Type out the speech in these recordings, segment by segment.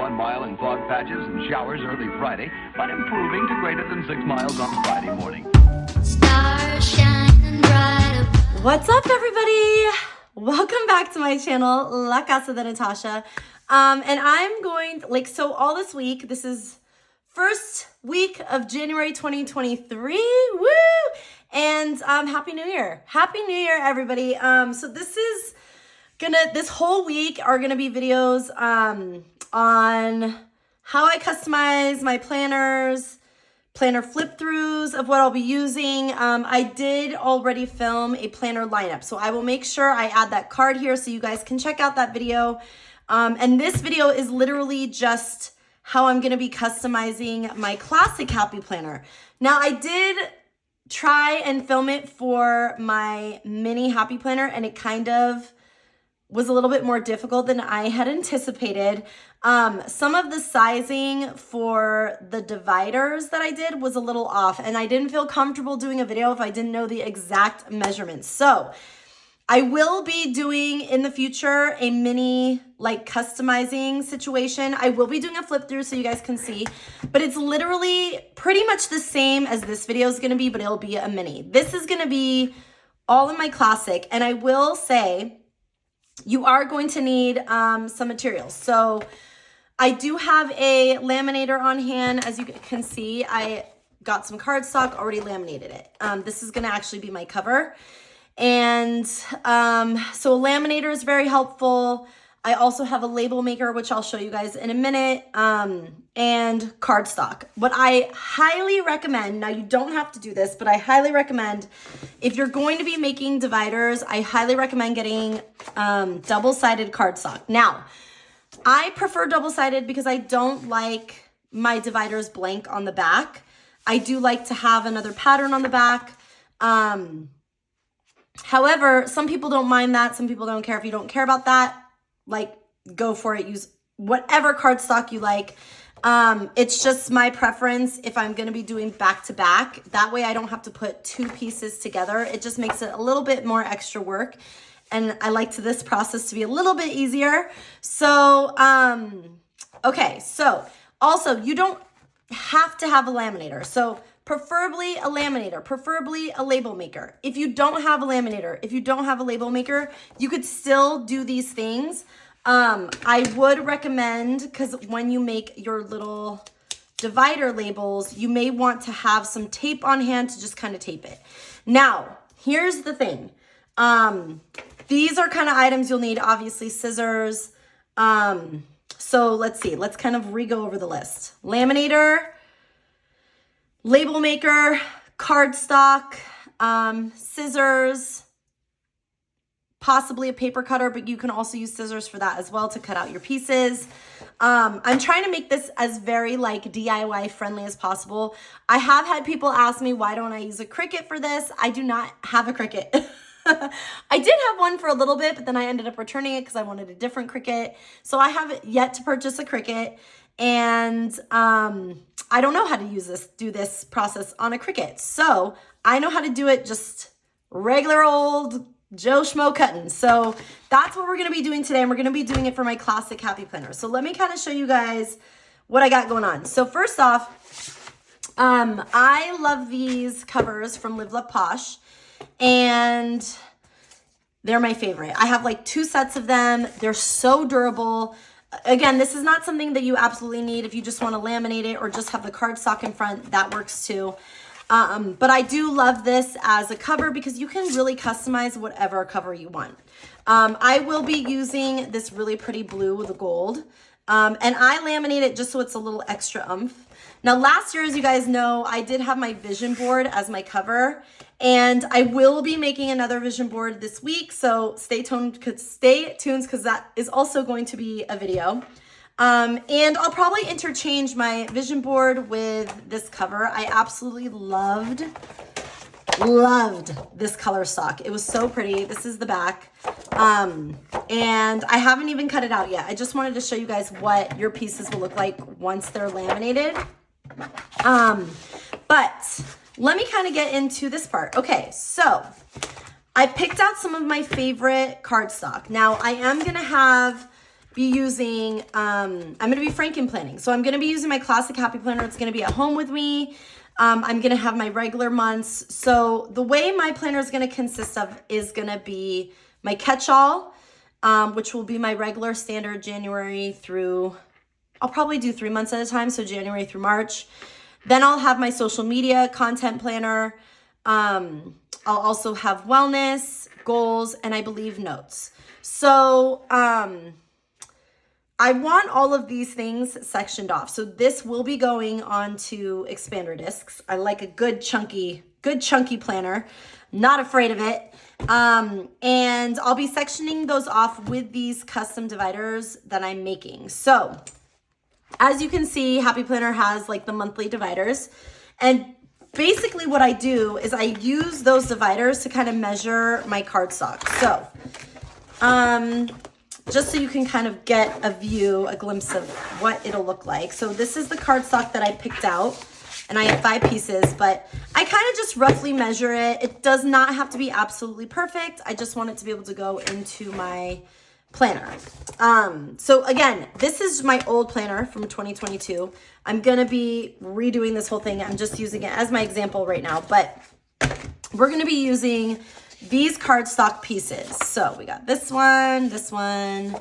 1 mile in fog patches and showers early Friday, but improving to greater than 6 miles on Friday morning. Stars shining bright. What's up, everybody? Welcome back to my channel, LaCasadeNatasha. And I'm going, so all this week, this is first week of January 2023. Woo! And Happy New Year. Happy New Year, everybody. So this whole week are gonna be videos on how I customize my planners, planner flip-throughs of what I'll be using. I did already film a planner lineup, so I will make sure I add that card here so you guys can check out that video. And this video is literally just how I'm gonna be customizing my classic happy planner. Now, I did try and film it for my mini happy planner, and it kind of was a little bit more difficult than I had anticipated. Some of the sizing for the dividers that I did was a little off, and I didn't feel comfortable doing a video if I didn't know the exact measurements. So I will be doing in the future a mini customizing situation. I will be doing a flip through so you guys can see, but it's literally pretty much the same as this video is gonna be, but it'll be a mini. This is gonna be all in my classic, and I will say you are going to need some materials. So I do have a laminator on hand. As you can see, I got some cardstock, already laminated it. This is gonna actually be my cover. And so a laminator is very helpful. I also have a label maker, which I'll show you guys in a minute, and cardstock. What I highly recommend, now you don't have to do this, but I highly recommend, if you're going to be making dividers, I highly recommend getting double-sided cardstock. Now, I prefer double-sided because I don't like my dividers blank on the back. I do like to have another pattern on the back. However, some people don't mind that. Some people don't care. If you don't care about that, go for it. Use whatever cardstock you like. It's just my preference if I'm going to be doing back to back. That way I don't have to put two pieces together. It just makes it a little bit more extra work. And I like this process to be a little bit easier. So, okay. So also you don't have to have a laminator. So preferably a laminator, preferably a label maker. If you don't have a laminator, if you don't have a label maker, you could still do these things. I would recommend, because when you make your little divider labels, you may want to have some tape on hand to just kind of tape it. Now, here's the thing. These are kind of items you'll need, obviously scissors. So let's see, let's kind of re-go over the list. Laminator, label maker, cardstock, scissors, possibly a paper cutter, but you can also use scissors for that as well to cut out your pieces. I'm trying to make this as very DIY friendly as possible. I have had people ask me, why don't I use a Cricut for this? I do not have a Cricut. I did have one for a little bit, but then I ended up returning it because I wanted a different Cricut. So I have yet to purchase a Cricut, and I don't know how to do this process on a Cricut. So I know how to do it just regular old Joe Schmo cutting. So that's what we're going to be doing today. And we're going to be doing it for my classic happy planner. So let me kind of show you guys what I got going on. So first off, I love these covers from Live Love Posh, and they're my favorite. I have 2 sets of them. They're so durable. Again, this is not something that you absolutely need. If you just want to laminate it or just have the cardstock in front, that works too. But I do love this as a cover because you can really customize whatever cover you want. I will be using this really pretty blue with the gold. And I laminate it just so it's a little extra oomph. Now, last year, as you guys know, I did have my vision board as my cover, and I will be making another vision board this week. So stay tuned because that is also going to be a video. And I'll probably interchange my vision board with this cover. I absolutely loved this color stock. It was so pretty. This is the back. And I haven't even cut it out yet. I just wanted to show you guys what your pieces will look like once they're laminated. But let me kind of get into this part. Okay, so I picked out some of my favorite cardstock. Now I am gonna have be using, I'm going to be Franken planning. So I'm going to be using my classic happy planner. It's going to be at home with me. I'm going to have my regular months. So the way my planner is going to consist of is going to be my catch-all, which will be my regular standard January through, I'll probably do 3 months at a time. So January through March. Then I'll have my social media content planner. I'll also have wellness, goals, and I believe notes. So, I want all of these things sectioned off. So this will be going onto expander discs. I like a good chunky planner. Not afraid of it. And I'll be sectioning those off with these custom dividers that I'm making. So as you can see, Happy Planner has like the monthly dividers. And basically what I do is I use those dividers to kind of measure my cardstock. So, just so you can kind of get a glimpse of what it'll look like. So this is the cardstock that I picked out, and I have 5 pieces, but I kind of just roughly measure it. It does not have to be absolutely perfect. I just want it to be able to go into my planner. So again, this is my old planner from 2022. I'm going to be redoing this whole thing. I'm just using it as my example right now, but we're going to be using these cardstock pieces. So we got this one,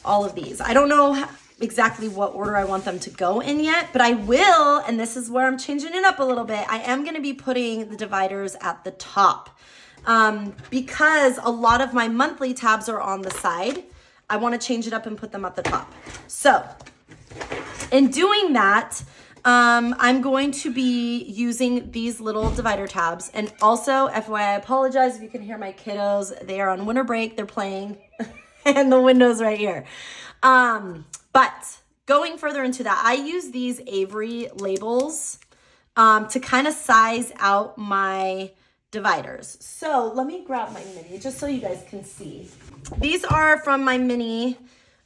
all of these. I don't know exactly what order I want them to go in yet, but I will, and this is where I'm changing it up a little bit. I am going to be putting the dividers at the top because a lot of my monthly tabs are on the side. I want to change it up and put them at the top. So in doing that, I'm going to be using these little divider tabs. And also, FYI, I apologize if you can hear my kiddos. They are on winter break. They're playing and the window's right here. But going further into that, I use these Avery labels to kind of size out my dividers. So let me grab my mini just so you guys can see. These are from my mini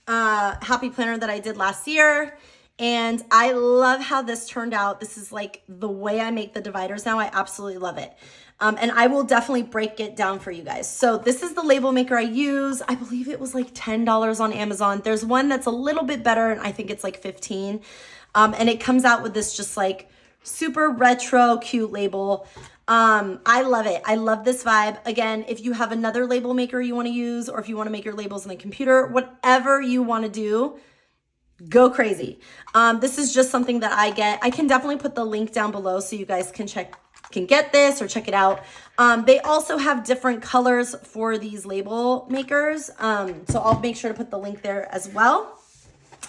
Happy Planner that I did last year. And I love how this turned out. This is like the way I make the dividers now. I absolutely love it. And I will definitely break it down for you guys. So this is the label maker I use. I believe it was like $10 on Amazon. There's one that's a little bit better, and I think it's like $15. And it comes out with this just like super retro cute label. I love it. I love this vibe. Again, if you have another label maker you want to use, or if you want to make your labels in the computer, whatever you want to do, go crazy. This is just something that I get. I can definitely put the link down below so you guys can get this or check it out. They also have different colors for these label makers. So I'll make sure to put the link there as well.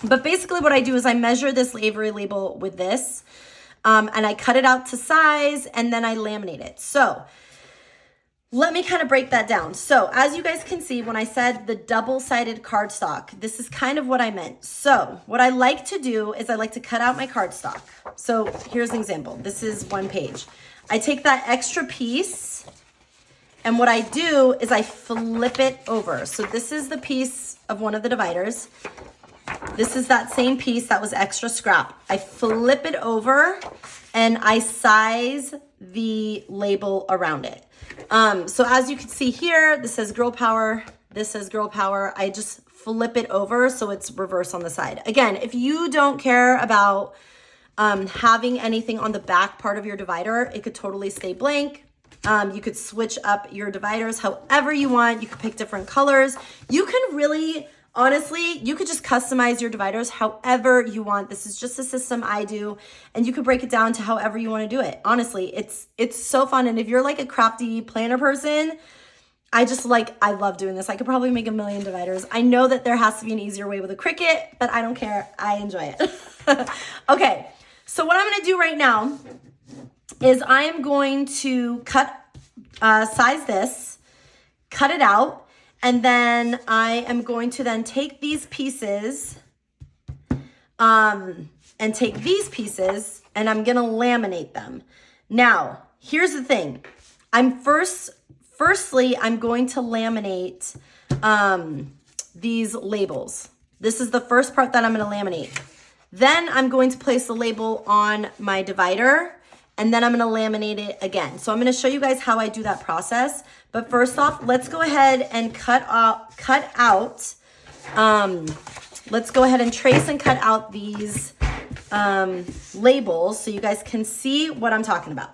But basically what I do is I measure this Avery label with this, and I cut it out to size, and then I laminate it. So let me kind of break that down. So as you guys can see, when I said the double-sided cardstock, this is kind of what I meant. So what I like to do is I like to cut out my cardstock. So here's an example. This is 1 page. I take that extra piece, and what I do is I flip it over. So this is the piece of one of the dividers. This is that same piece that was extra scrap. I flip it over, and I size the label around it. So as you can see here, this says Girl Power, this says Girl Power. I just flip it over so it's reverse on the side. Again, if you don't care about having anything on the back part of your divider, it could totally stay blank. You could switch up your dividers however you want. You could pick different colors. You can really, honestly, you could just customize your dividers however you want. This is just a system I do, and you could break it down to however you want to do it. Honestly, it's so fun. And if you're like a crafty planner person, I love doing this. I could probably make 1 million dividers. I know that there has to be an easier way with a Cricut, but I don't care. I enjoy it. Okay, so what I'm going to do right now is I am going to size this, cut it out, and then I am going to then take these pieces and take these pieces, and I'm going to laminate them. Now, here's the thing. Firstly, I'm going to laminate these labels. This is the first part that I'm going to laminate. Then I'm going to place the label on my divider, and then I'm going to laminate it again. So I'm going to show you guys how I do that process. But first off, let's go ahead and cut out let's go ahead and trace and cut out these labels so you guys can see what I'm talking about.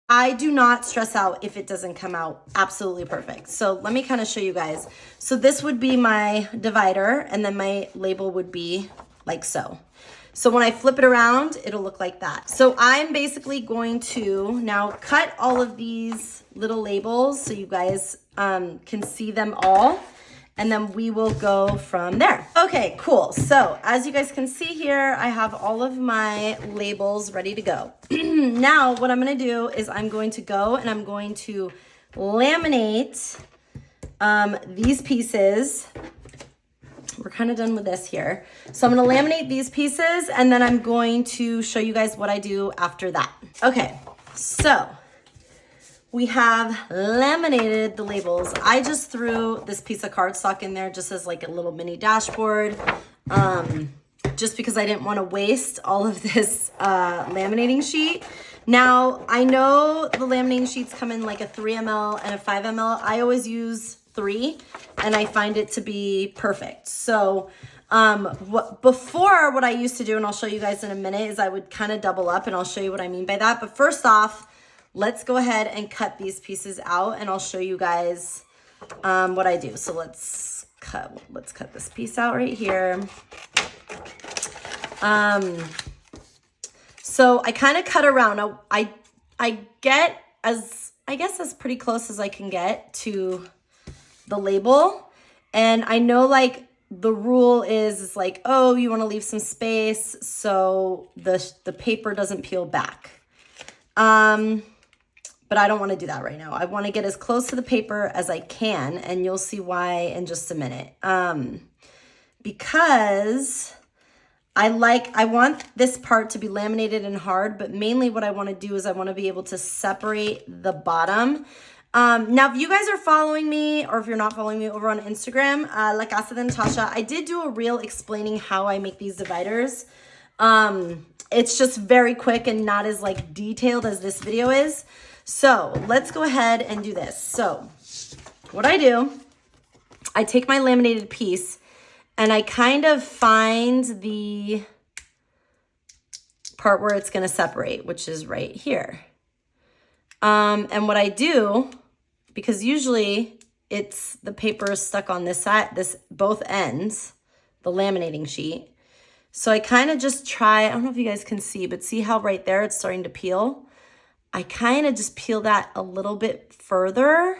I do not stress out if it doesn't come out absolutely perfect. So let me kind of show you guys. So this would be my divider, and then my label would be like so. So when I flip it around, it'll look like that. So I'm basically going to now cut all of these little labels so you guys can see them all. And then we will go from there. Okay, cool. So as you guys can see here, I have all of my labels ready to go. Now what I'm gonna do is I'm going to go and I'm going to laminate these pieces. We're kind of done with this here. So I'm gonna laminate these pieces and then I'm going to show you guys what I do after that. Okay, so we have laminated the labels. I just threw this piece of cardstock in there just as like a little mini dashboard, just because I didn't want to waste all of this laminating sheet. Now, I know the laminating sheets come in like a 3 ml and a 5 ml. I always use 3 and I find it to be perfect. So before what I used to do, and I'll show you guys in a minute, is I would kind of double up and I'll show you what I mean by that. But first off, let's go ahead and cut these pieces out and I'll show you guys what I do. So let's cut this piece out right here. So I kind of cut around. I get as pretty close as I can get to the label. And I know like the rule is like, oh, you want to leave some space so the paper doesn't peel back. But I don't want to do that right now. I want to get as close to the paper as I can, and you'll see why in just a minute. Because I want this part to be laminated and hard, but mainly what I want to do is I want to be able to separate the bottom. Now, if you guys are following me, or if you're not following me over on Instagram, LaCasadeNatasha, I did do a reel explaining how I make these dividers. It's just very quick and not as like detailed as this video is. So let's go ahead and do this. So what I do, I take my laminated piece and I kind of find the part where it's going to separate, which is right here. And what I do, because usually it's the paper is stuck on this side, both ends, the laminating sheet. So I kind of just try, I don't know if you guys can see, but see how right there it's starting to peel? I kind of just peel that a little bit further.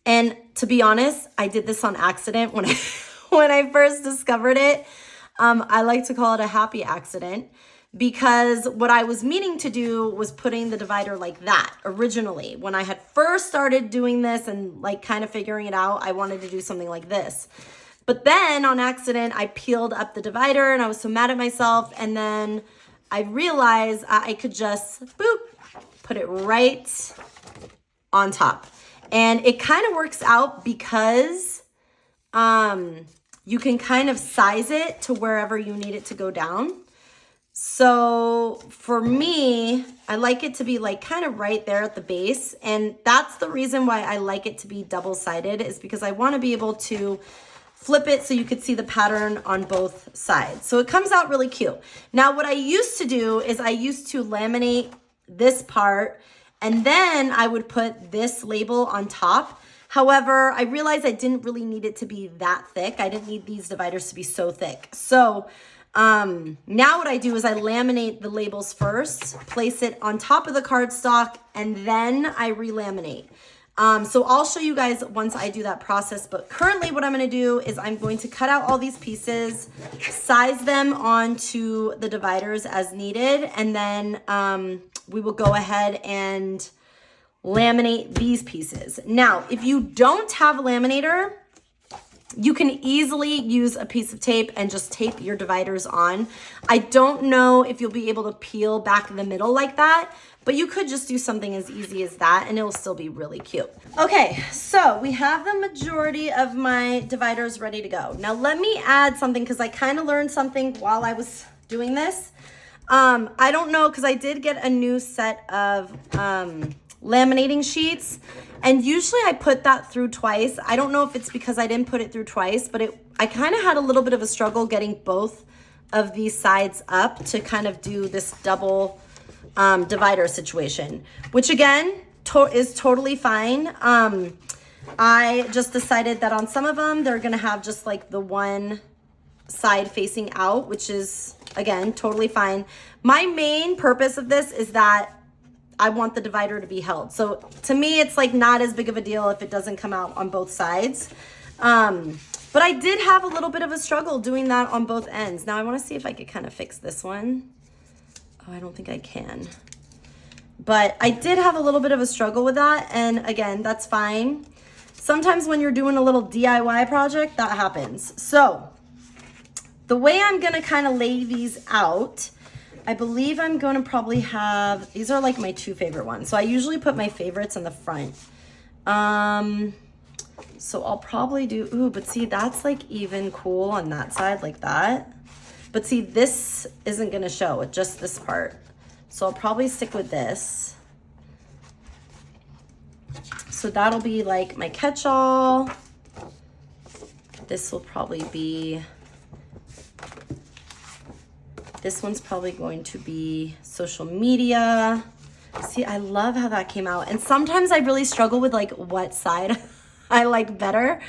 And to be honest, I did this on accident when I first discovered it. I like to call it a happy accident, because what I was meaning to do was putting the divider like that originally. When I had first started doing this and like kind of figuring it out, I wanted to do something like this. But then on accident, I peeled up the divider and I was so mad at myself. And then I realized I could just, boop, put it right on top. And it kind of works out because you can kind of size it to wherever you need it to go down. So for me, I like it to be like kind of right there at the base. And that's the reason why I like it to be double-sided, is because I want to be able to flip it so you could see the pattern on both sides. So it comes out really cute. Now, what I used to do is I used to laminate this part and then I would put this label on top. However, I realized I didn't really need it to be that thick. I didn't need these dividers to be so thick. So now what I do is I laminate the labels first, place it on top of the cardstock, and then I relaminate. So I'll show you guys once I do that process, but currently what I'm going to do is I'm going to cut out all these pieces, size them onto the dividers as needed, and then we will go ahead and laminate these pieces. Now, if you don't have a laminator, you can easily use a piece of tape and just tape your dividers on. I don't know if you'll be able to peel back the middle like that, but you could just do something as easy as that and it'll still be really cute. Okay, so we have the majority of my dividers ready to go. Now let me add something because I kind of learned something while I was doing this. I don't know, because I did get a new set of laminating sheets, and usually I put that through twice. I don't know if it's because I didn't put it through twice, but I kind of had a little bit of a struggle getting both of these sides up to kind of do this double divider situation, which again is totally fine. I just decided that on some of them they're gonna have just like the one side facing out, which is again totally fine. My main purpose of this is that I want the divider to be held. So to me, it's like not as big of a deal if it doesn't come out on both sides. But I did have a little bit of a struggle doing that on both ends. Now I want to see if I could kind of fix this one. Oh, I don't think I can. But I did have a little bit of a struggle with that. And again, that's fine. Sometimes when you're doing a little DIY project, that happens. So the way I'm going to kind of lay these out, I believe I'm going to probably have, these are like my two favorite ones. So I usually put my favorites in the front. So I'll probably do, ooh, but see, that's like even cool on that side like that. But see, this isn't going to show, it's just this part. So I'll probably stick with this. So that'll be like my catch-all. This will probably be, this one's probably going to be social media. See, I love how that came out. And sometimes I really struggle with like what side I like better.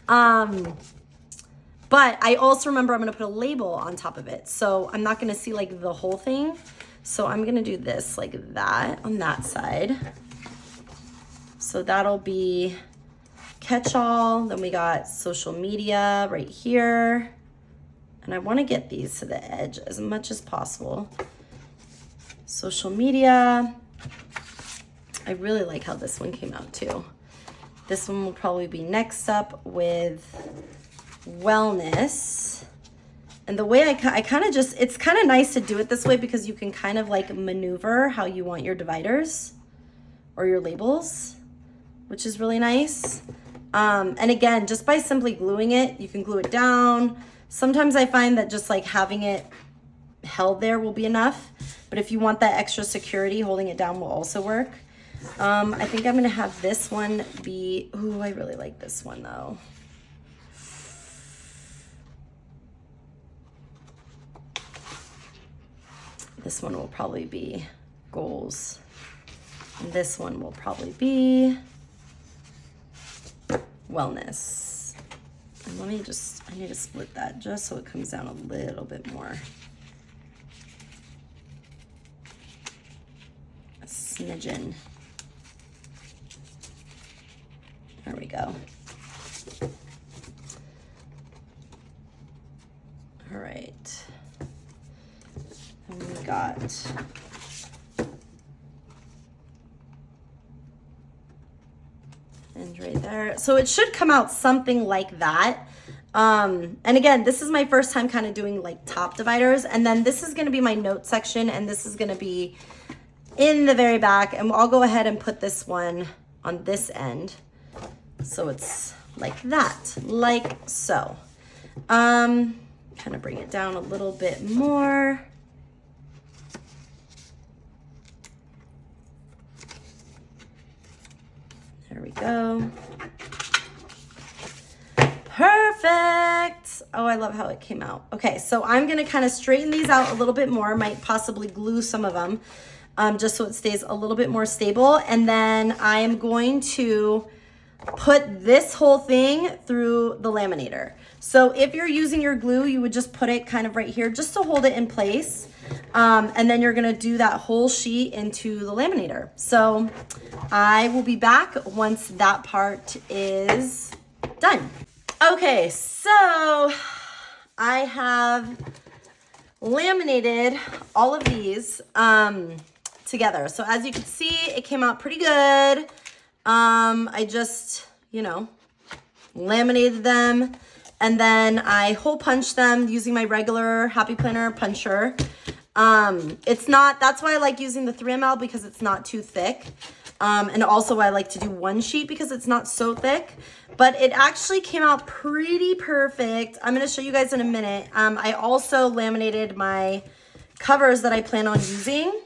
But I also remember I'm gonna put a label on top of it. So I'm not gonna see like the whole thing. So I'm gonna do this like that on that side. So that'll be catch-all. Then we got social media right here. And I wanna get these to the edge as much as possible. Social media. I really like how this one came out too. This one will probably be next up with wellness. And the way I kind of just, it's kind of nice to do it this way because you can kind of like maneuver how you want your dividers or your labels, which is really nice. And again, just by simply gluing it, you can glue it down. Sometimes I find that just like having it held there will be enough. But if you want that extra security, holding it down will also work. I think I'm gonna have this one be, ooh, I really like this one though. This one will probably be goals. And this one will probably be wellness. And let me just, I need to split that just so it comes down a little bit more. A smidgen. There we go. All right. And we got and right there. So it should come out something like that. And again, this is my first time kind of doing like top dividers. And then this is going to be my note section. And this is going to be in the very back. And I'll go ahead and put this one on this end. So it's like that, like so. Kind of bring it down a little bit more. There we go. Perfect. Oh, I love how it came out. Okay, so I'm gonna kind of straighten these out a little bit more. Might possibly glue some of them just so it stays a little bit more stable. And then I am going to put this whole thing through the laminator. So if you're using your glue, you would just put it kind of right here just to hold it in place. And then you're gonna do that whole sheet into the laminator. So I will be back once that part is done. Okay, so I have laminated all of these together. So as you can see, it came out pretty good. I just, you know, laminated them, and then I hole punched them using my regular Happy Planner puncher. It's not, that's why I like using the 3 ml, because it's not too thick. And also I like to do one sheet because it's not so thick, but it actually came out pretty perfect. I'm going to show you guys in a minute. I also laminated my covers that I plan on using,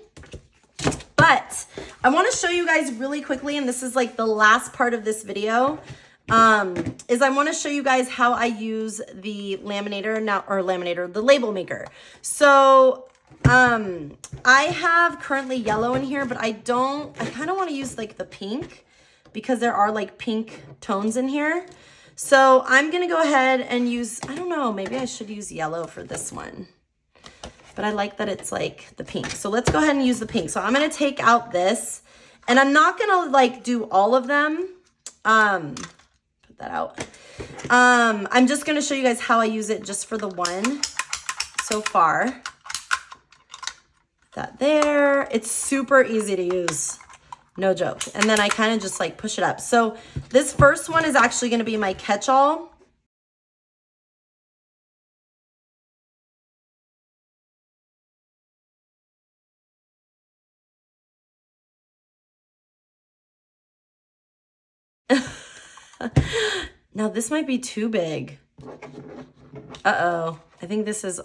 but I want to show you guys really quickly, and this is like the last part of this video, is I want to show you guys how I use the laminator now, or laminator, the label maker. So I have currently yellow in here, but I kind of want to use like the pink, because there are like pink tones in here. So I'm going to go ahead and use, I don't know, maybe I should use yellow for this one, but I like that it's like the pink. So let's go ahead and use the pink. So I'm going to take out this, and I'm not going to like do all of them. Put that out. I'm just going to show you guys how I use it just for the one so far. That there, it's super easy to use, no joke. And then I kind of just like push it up. So this first one is actually going to be my catch-all. Now this might be too big. Uh-oh, I think this is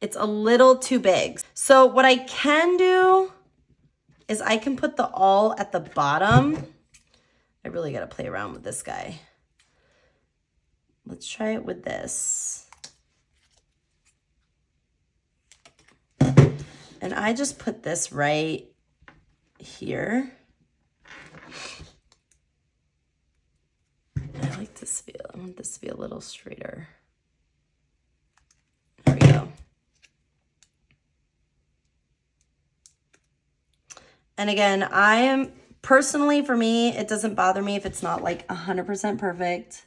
it's a little too big. So what I can do is I can put the all at the bottom. I really gotta play around with this guy. Let's try it with this. And I just put this right here. I like this feel. I want this to be a little straighter. There we go. And again, I am personally, for me, it doesn't bother me if it's not like 100% perfect.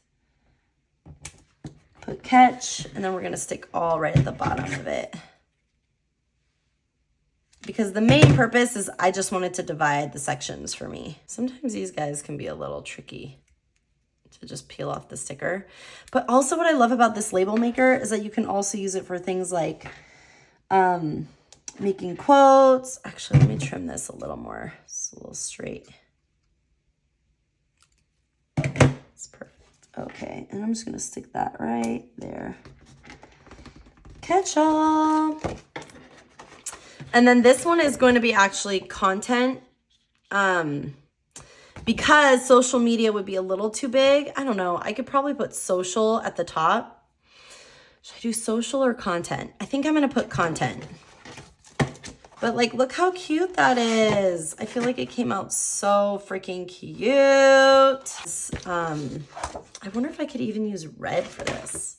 Put catch, and then we're gonna stick all right at the bottom of it. Because the main purpose is I just wanted to divide the sections for me. Sometimes these guys can be a little tricky to just peel off the sticker. But also what I love about this label maker is that you can also use it for things like making quotes. Actually, let me trim this a little more. It's a little straight. It's perfect. Okay, and I'm just gonna stick that right there. Catch-all. And then this one is going to be actually content. Because social media would be a little too big. I don't know. I could probably put social at the top. Should I do social or content? I think I'm going to put content. But like, look how cute that is. I feel like it came out so freaking cute. I wonder if I could even use red for this.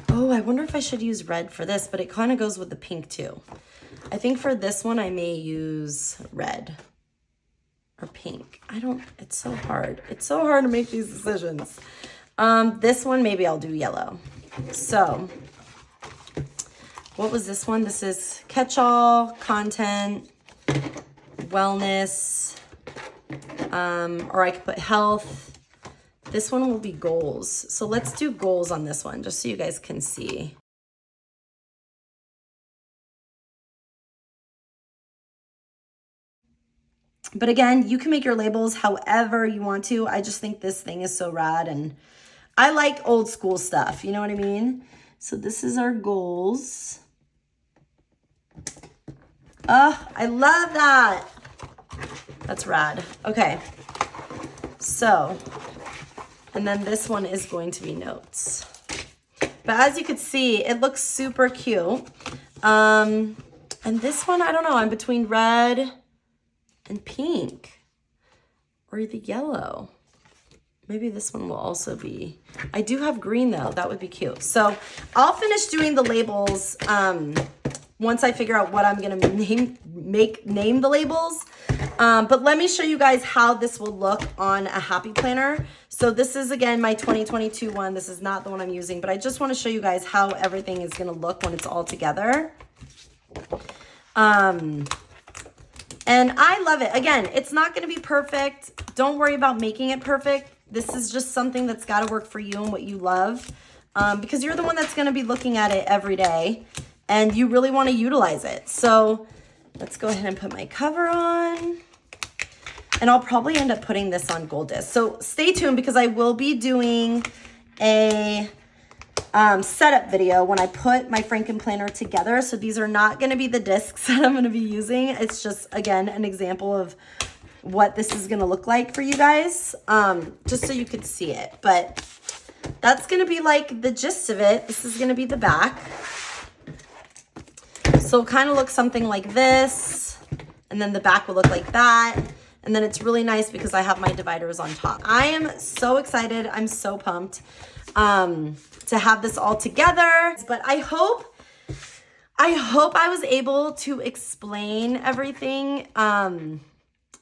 Oh, I wonder if I should use red for this, but it kind of goes with the pink too. I think for this one, I may use red or pink. It's so hard. It's so hard to make these decisions. This one, maybe I'll do yellow. So what was this one? This is catch-all, content, wellness, or I could put health. This one will be goals. So let's do goals on this one, just so you guys can see. But again, you can make your labels however you want to. I just think this thing is so rad, and I like old school stuff. You know what I mean? So this is our goals. Oh, I love that. That's rad. Okay. So, and then this one is going to be notes. But as you can see, it looks super cute. And this one, I don't know. I'm between red and pink, or the yellow. Maybe this one will also be, I do have green though, that would be cute. So I'll finish doing the labels once I figure out what I'm gonna name the labels. But let me show you guys how this will look on a Happy Planner. So this is again my 2022 one. This is not the one I'm using, but I just wanna show you guys how everything is gonna look when it's all together. And I love it. Again, it's not going to be perfect. Don't worry about making it perfect. This is just something that's got to work for you and what you love, because you're the one that's going to be looking at it every day and you really want to utilize it. So let's go ahead and put my cover on. And I'll probably end up putting this on gold disc. So stay tuned, because I will be doing a setup video when I put my Franken planner together. So these are not going to be the discs that I'm going to be using. It's just, again, an example of what this is going to look like for you guys, just so you could see it. But that's going to be like the gist of it. This is going to be the back. So it'll kind of look something like this, and then the back will look like that. And then it's really nice because I have my dividers on top. I am so excited. I'm so pumped to have this all together. But I hope I was able to explain everything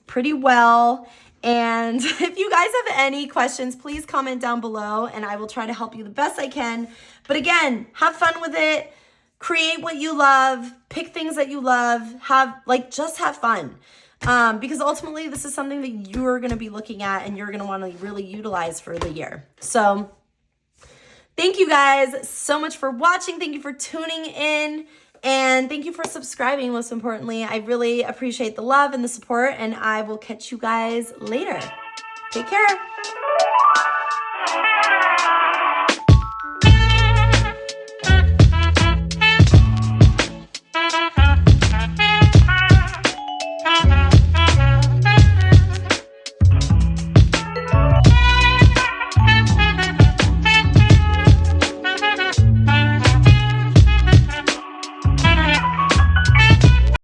pretty well. And if you guys have any questions, please comment down below and I will try to help you the best I can. But again, have fun with it. Create what you love. Pick things that you love. Just have fun. Because ultimately this is something that you're going to be looking at and you're going to want to really utilize for the year. So thank you guys so much for watching. Thank you for tuning in, and thank you for subscribing. Most importantly, I really appreciate the love and the support, and I will catch you guys later. Take care.